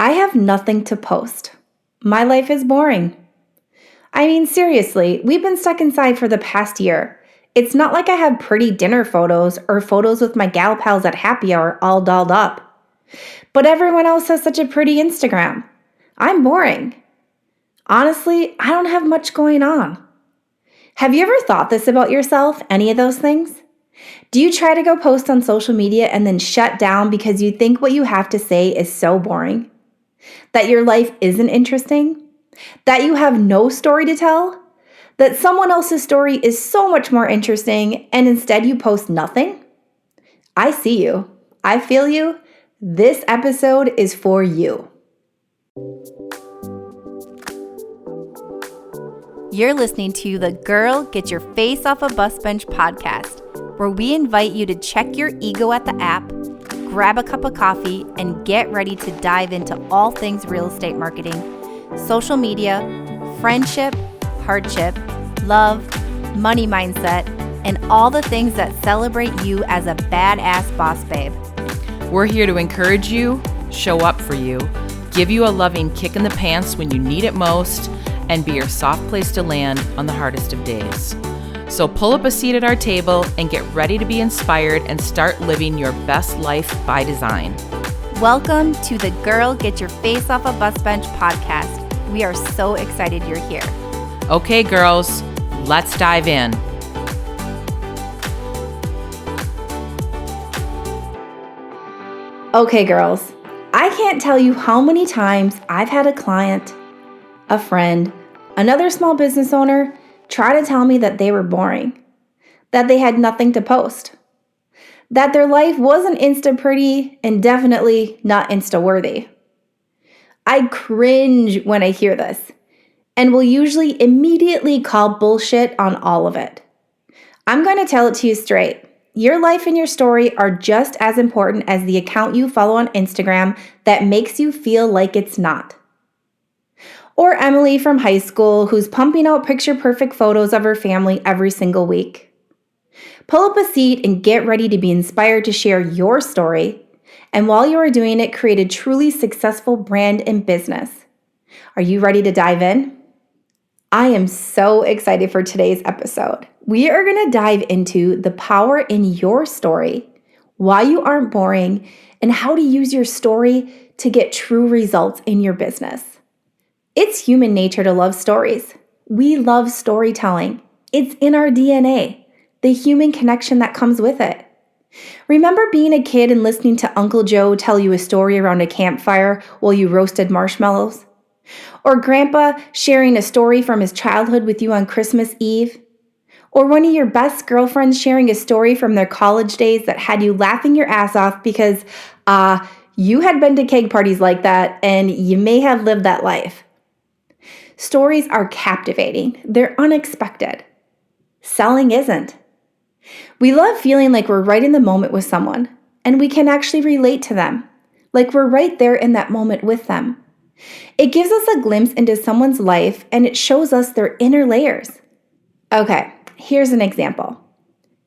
I have nothing to post. My life is boring. I mean, seriously, we've been stuck inside for the past year. It's not like I have pretty dinner photos or photos with my gal pals at happy hour all dolled up. But everyone else has such a pretty Instagram. I'm boring. Honestly, I don't have much going on. Have you ever thought this about yourself, any of those things? Do you try to go post on social media and then shut down because you think what you have to say is so boring? That your life isn't interesting? That you have no story to tell? That someone else's story is so much more interesting and instead you post nothing? I see you. I feel you. This episode is for you. You're listening to the Girl Get Your Face Off a Bus Bench podcast, where we invite you to check your ego at the app, grab a cup of coffee, and get ready to dive into all things real estate marketing, social media, friendship, hardship, love, money mindset, and all the things that celebrate you as a badass boss babe. We're here to encourage you, show up for you, give you a loving kick in the pants when you need it most, and be your soft place to land on the hardest of days. So pull up a seat at our table and get ready to be inspired and start living your best life by design. Welcome to the Girl Get Your Face Off a Bus Bench podcast. We are so excited you're here. Okay, girls, let's dive in. Okay, girls, I can't tell you how many times I've had a client, a friend, another small business owner try to tell me that they were boring, that they had nothing to post, that their life wasn't Insta pretty and definitely not Insta worthy. I cringe when I hear this and will usually immediately call bullshit on all of it. I'm going to tell it to you straight. Your life and your story are just as important as the account you follow on Instagram that makes you feel like it's not. Or Emily from high school who's pumping out picture-perfect photos of her family every single week. Pull up a seat and get ready to be inspired to share your story. And while you are doing it, create a truly successful brand and business. Are you ready to dive in? I am so excited for today's episode. We are going to dive into the power in your story, why you aren't boring, and how to use your story to get true results in your business. It's human nature to love stories. We love storytelling. It's in our DNA, the human connection that comes with it. Remember being a kid and listening to Uncle Joe tell you a story around a campfire while you roasted marshmallows? Or Grandpa sharing a story from his childhood with you on Christmas Eve? Or one of your best girlfriends sharing a story from their college days that had you laughing your ass off because you had been to keg parties like that and you may have lived that life. Stories are captivating. They're unexpected. Selling isn't. We love feeling like we're right in the moment with someone and we can actually relate to them, like we're right there in that moment with them. It gives us a glimpse into someone's life and it shows us their inner layers. Okay, here's an example.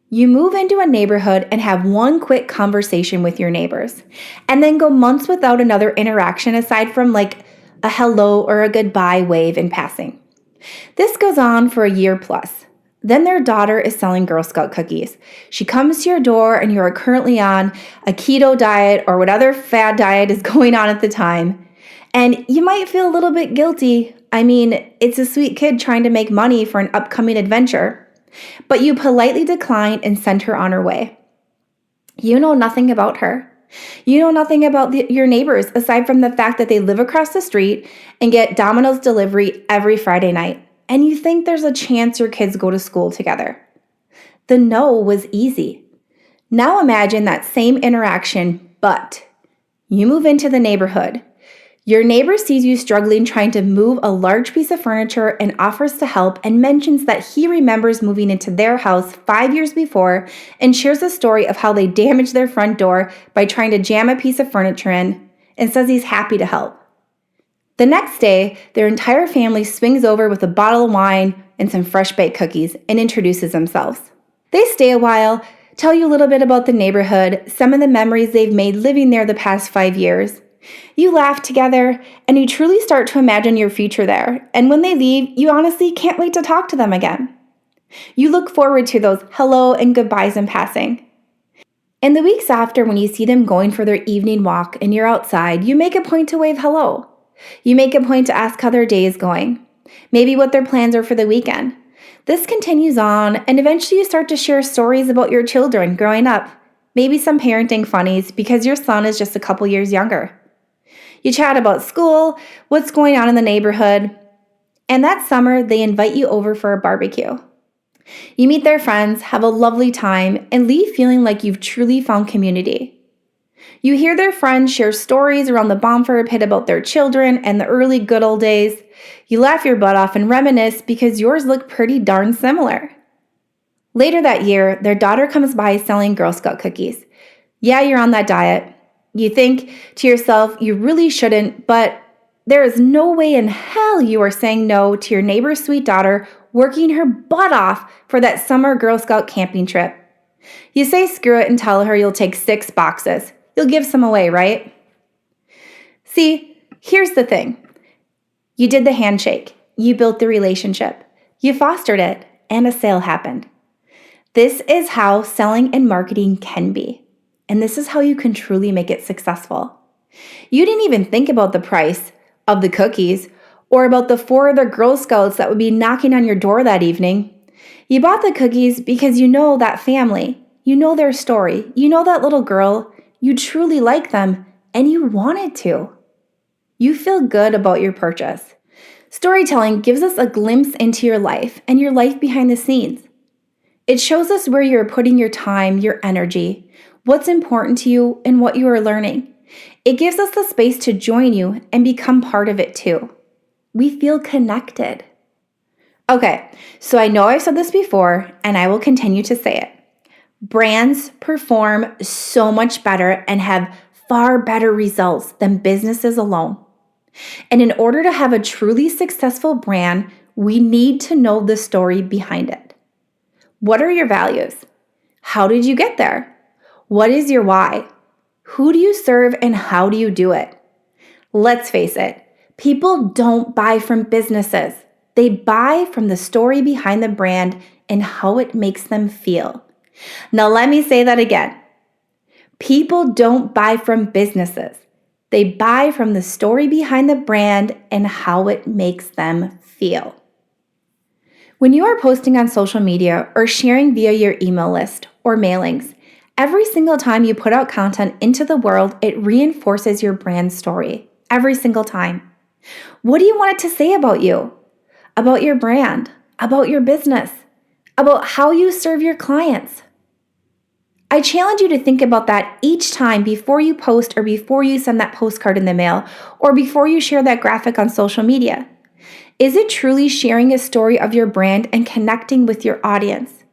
You move into a neighborhood and have one quick conversation with your neighbors, and then go months without another interaction aside from like a hello or a goodbye wave in passing. This goes on for a year plus. Then their daughter is selling Girl Scout cookies. She comes to your door and you are currently on a keto diet or what other fad diet is going on at the time. And you might feel a little bit guilty. I mean, it's a sweet kid trying to make money for an upcoming adventure. But you politely decline and send her on her way. You know nothing about her. You know nothing about your neighbors aside from the fact that they live across the street and get Domino's delivery every Friday night. And you think there's a chance your kids go to school together. The no was easy. Now imagine that same interaction, but you move into the neighborhood. Your neighbor sees you struggling trying to move a large piece of furniture and offers to help and mentions that he remembers moving into their house 5 years before and shares a story of how they damaged their front door by trying to jam a piece of furniture in and says he's happy to help. The next day, their entire family swings over with a bottle of wine and some fresh baked cookies and introduces themselves. They stay a while, tell you a little bit about the neighborhood, some of the memories they've made living there the past 5 years, You laugh together, and you truly start to imagine your future there. And when they leave, you honestly can't wait to talk to them again. You look forward to those hello and goodbyes in passing. In the weeks after, when you see them going for their evening walk and you're outside, you make a point to wave hello. You make a point to ask how their day is going, maybe what their plans are for the weekend. This continues on, and eventually you start to share stories about your children growing up, maybe some parenting funnies because your son is just a couple years younger. You chat about school, what's going on in the neighborhood, and that summer they invite you over for a barbecue. You meet their friends, have a lovely time, and leave feeling like you've truly found community. You hear their friends share stories around the bonfire pit about their children and the early good old days. You laugh your butt off and reminisce because yours look pretty darn similar. Later that year, their daughter comes by selling Girl Scout cookies. Yeah, you're on that diet. You think to yourself, you really shouldn't, but there is no way in hell you are saying no to your neighbor's sweet daughter working her butt off for that summer Girl Scout camping trip. You say screw it and tell her you'll take 6 boxes. You'll give some away, right? See, here's the thing. You did the handshake. You built the relationship. You fostered it, and a sale happened. This is how selling and marketing can be. And this is how you can truly make it successful. You didn't even think about the price of the cookies or about the 4 other Girl Scouts that would be knocking on your door that evening. You bought the cookies because you know that family. You know their story. You know that little girl. You truly like them, and you wanted to. You feel good about your purchase. Storytelling gives us a glimpse into your life and your life behind the scenes. It shows us where you're putting your time, your energy, what's important to you, and what you are learning. It gives us the space to join you and become part of it too. We feel connected. Okay, so I know I've said this before, and I will continue to say it. Brands perform so much better and have far better results than businesses alone. And in order to have a truly successful brand, we need to know the story behind it. What are your values? How did you get there? What is your why? Who do you serve and how do you do it? Let's face it, people don't buy from businesses. They buy from the story behind the brand and how it makes them feel. Now let me say that again. People don't buy from businesses. They buy from the story behind the brand and how it makes them feel. When you are posting on social media or sharing via your email list or mailings, every single time you put out content into the world, it reinforces your brand story. Every single time. What do you want it to say about you? About your brand? About your business? About how you serve your clients? I challenge you to think about that each time before you post or before you send that postcard in the mail or before you share that graphic on social media. Is it truly sharing a story of your brand and connecting with your audience?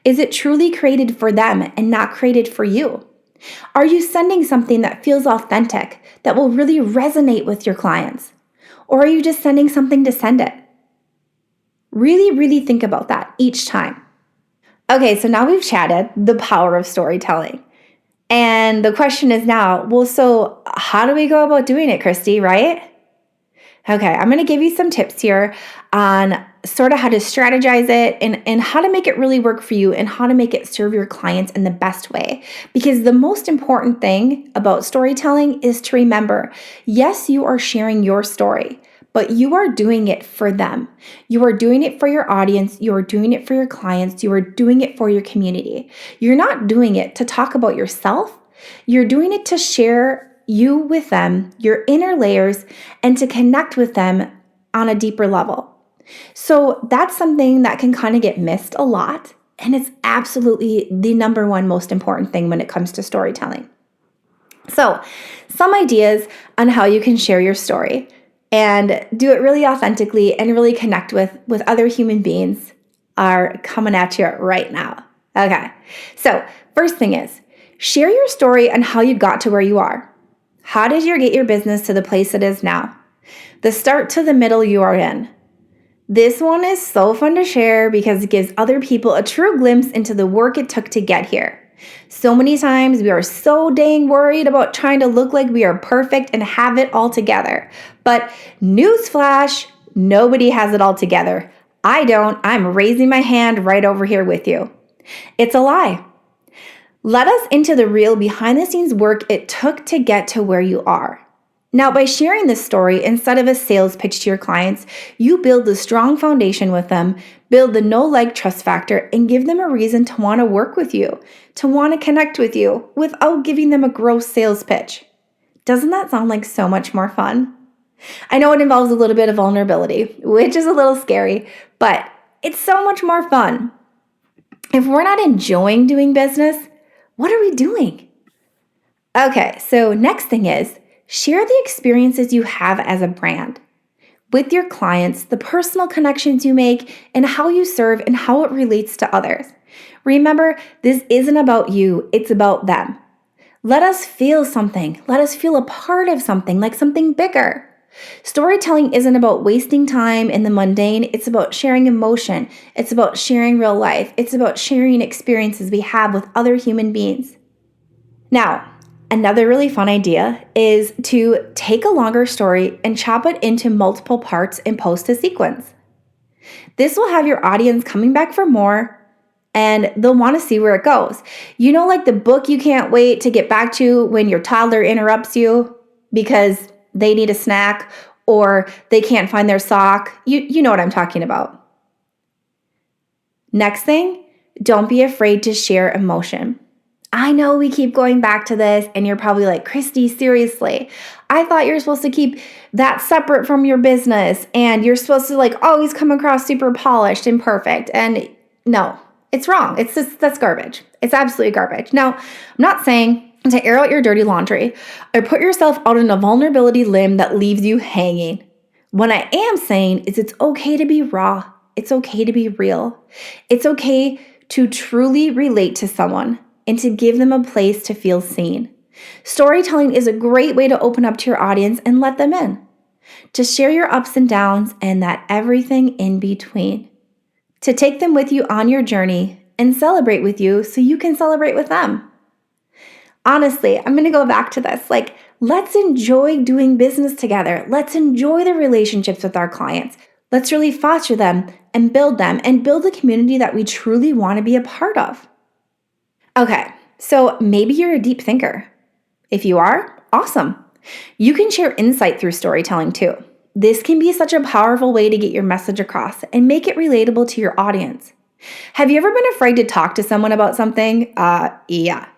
Is it truly created for them and not created for you? Are you sending something that feels authentic, that will really resonate with your clients? Or are you just sending something to send it? Really, really think about that each time. Okay, so now we've chatted the power of storytelling. And the question is now, well, so how do we go about doing it, Christy, right? Okay, I'm going to give you some tips here on sort of how to strategize it and how to make it really work for you and how to make it serve your clients in the best way. Because the most important thing about storytelling is to remember, yes, you are sharing your story, but you are doing it for them. You are doing it for your audience. You are doing it for your clients. You are doing it for your community. You're not doing it to talk about yourself. You're doing it to share you with them, your inner layers, and to connect with them on a deeper level. So that's something that can kind of get missed a lot. And it's absolutely the number one most important thing when it comes to storytelling. So some ideas on how you can share your story and do it really authentically and really connect with other human beings are coming at you right now. Okay, so first thing is, share your story on how you got to where you are. How did you get your business to the place it is now? The start to the middle you are in. This one is so fun to share because it gives other people a true glimpse into the work it took to get here. So many times we are so dang worried about trying to look like we are perfect and have it all together. But newsflash, nobody has it all together. I don't. I'm raising my hand right over here with you. It's a lie. Let us into the real behind the scenes work it took to get to where you are. Now, by sharing this story instead of a sales pitch to your clients, you build the strong foundation with them, build the know, like, trust factor, and give them a reason to want to work with you, to want to connect with you without giving them a gross sales pitch. Doesn't that sound like so much more fun? I know it involves a little bit of vulnerability, which is a little scary, but it's so much more fun. If we're not enjoying doing business, what are we doing? Okay, so next thing is, share the experiences you have as a brand with your clients, the personal connections you make, and how you serve and how it relates to others. Remember, this isn't about you, it's about them. Let us feel something. Let us feel a part of something, like something bigger. Storytelling isn't about wasting time in the mundane, it's about sharing emotion. It's about sharing real life. It's about sharing experiences we have with other human beings. Now, another really fun idea is to take a longer story and chop it into multiple parts and post a sequence. This will have your audience coming back for more, and they'll want to see where it goes. You know, like the book you can't wait to get back to when your toddler interrupts you because they need a snack or they can't find their sock. You know what I'm talking about. Next thing, don't be afraid to share emotion. I know we keep going back to this, and you're probably like, Christy, seriously, I thought you're supposed to keep that separate from your business, and you're supposed to always come across super polished and perfect. And no, it's wrong. That's garbage. It's absolutely garbage. Now, I'm not saying to air out your dirty laundry or put yourself out on a vulnerability limb that leaves you hanging. What I am saying is it's okay to be raw. It's okay to be real. It's okay to truly relate to someone and to give them a place to feel seen. Storytelling is a great way to open up to your audience and let them in, to share your ups and downs and that everything in between, to take them with you on your journey and celebrate with you so you can celebrate with them. Honestly, I'm going to go back to this. Let's enjoy doing business together. Let's enjoy the relationships with our clients. Let's really foster them and build a community that we truly want to be a part of. Okay, so maybe you're a deep thinker. If you are, awesome. You can share insight through storytelling too. This can be such a powerful way to get your message across and make it relatable to your audience. Have you ever been afraid to talk to someone about something? Yeah.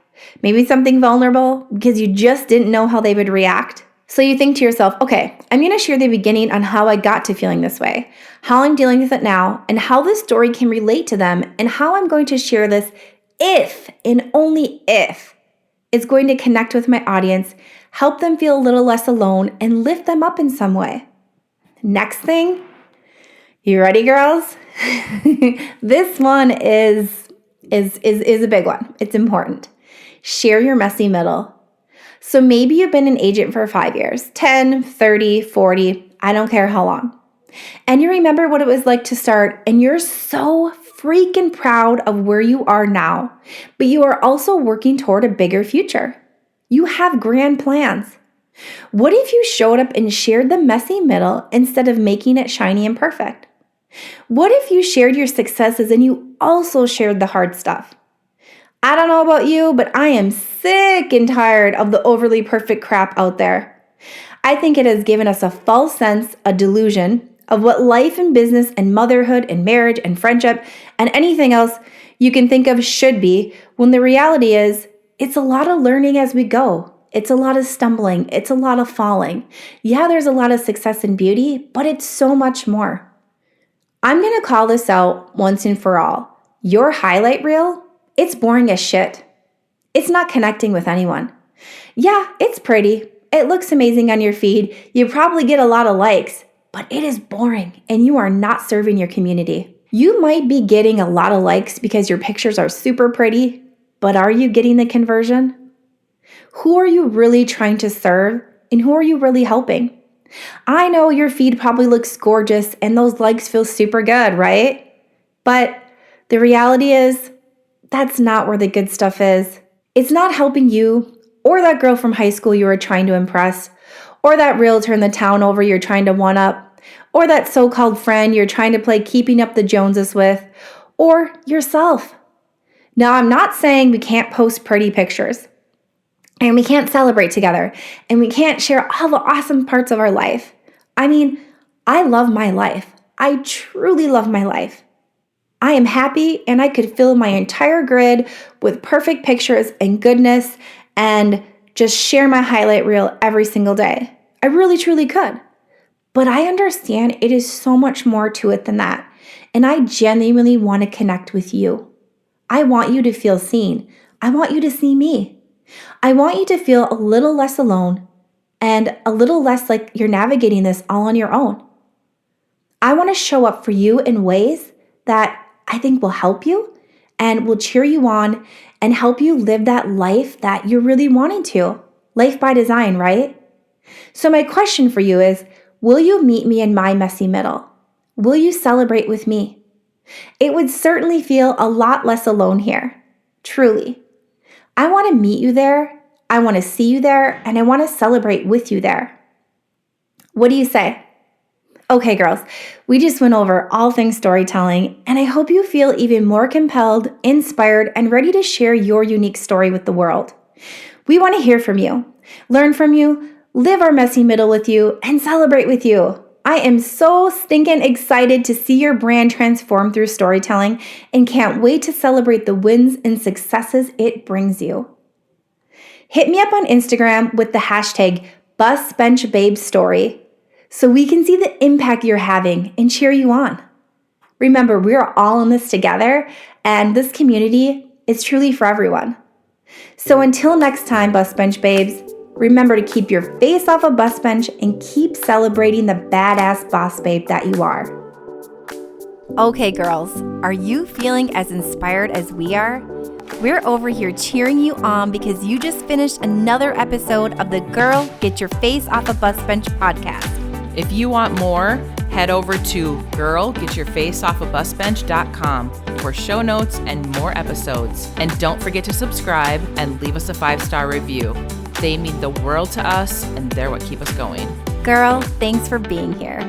Maybe something vulnerable because you just didn't know how they would react. So you think to yourself, okay, I'm going to share the beginning on how I got to feeling this way, how I'm dealing with it now, and how this story can relate to them, and how I'm going to share this if and only if it's going to connect with my audience, help them feel a little less alone, and lift them up in some way. Next thing, you ready, girls? This one is a big one. It's important. Share your messy middle. So maybe you've been an agent for 5 years, 10, 30, 40, I don't care how long. And you remember what it was like to start, and you're so freaking proud of where you are now, but you are also working toward a bigger future. You have grand plans. What if you showed up and shared the messy middle instead of making it shiny and perfect? What if you shared your successes and you also shared the hard stuff? I don't know about you, but I am sick and tired of the overly perfect crap out there. I think it has given us a false sense, a delusion of what life and business and motherhood and marriage and friendship and anything else you can think of should be, when the reality is it's a lot of learning as we go. It's a lot of stumbling. It's a lot of falling. Yeah, there's a lot of success and beauty, but it's so much more. I'm going to call this out once and for all. Your highlight reel, it's boring as shit. It's not connecting with anyone. Yeah, it's pretty. It looks amazing on your feed. You probably get a lot of likes, but it is boring and you are not serving your community. You might be getting a lot of likes because your pictures are super pretty, but are you getting the conversion? Who are you really trying to serve and who are you really helping? I know your feed probably looks gorgeous and those likes feel super good, right? But the reality is That's not where the good stuff is. It's not helping you or that girl from high school you were trying to impress, or that realtor in the town over you're trying to one up, or that so-called friend you're trying to play Keeping Up the Joneses with, or yourself. Now, I'm not saying we can't post pretty pictures, and we can't celebrate together, and we can't share all the awesome parts of our life. I mean, I love my life. I truly love my life. I am happy, and I could fill my entire grid with perfect pictures and goodness and just share my highlight reel every single day. I really, truly could. But I understand it is so much more to it than that. And I genuinely want to connect with you. I want you to feel seen. I want you to see me. I want you to feel a little less alone and a little less like you're navigating this all on your own. I want to show up for you in ways that I think will help you and will cheer you on and help you live that life that you're really wanting to. Life by design, right? So my question for you is, will you meet me in my messy middle? Will you celebrate with me? It would certainly feel a lot less alone here. Truly. I want to meet you there. I want to see you there, and I want to celebrate with you there. What do you say? Okay, girls, we just went over all things storytelling, and I hope you feel even more compelled, inspired, and ready to share your unique story with the world. We want to hear from you, learn from you, live our messy middle with you, and celebrate with you. I am so stinking excited to see your brand transform through storytelling and can't wait to celebrate the wins and successes it brings you. Hit me up on Instagram with the hashtag BusBenchBabeStory so we can see the impact you're having and cheer you on. Remember, we are all in this together, and this community is truly for everyone. So until next time, Bus Bench Babes, remember to keep your face off a bus bench and keep celebrating the badass boss babe that you are. Okay, girls, are you feeling as inspired as we are? We're over here cheering you on because you just finished another episode of the Girl Get Your Face Off a Bus Bench podcast. If you want more, head over to girlgetyourfaceoffabusbench.com for show notes and more episodes. And don't forget to subscribe and leave us a 5-star review. They mean the world to us, and they're what keep us going. Girl, thanks for being here.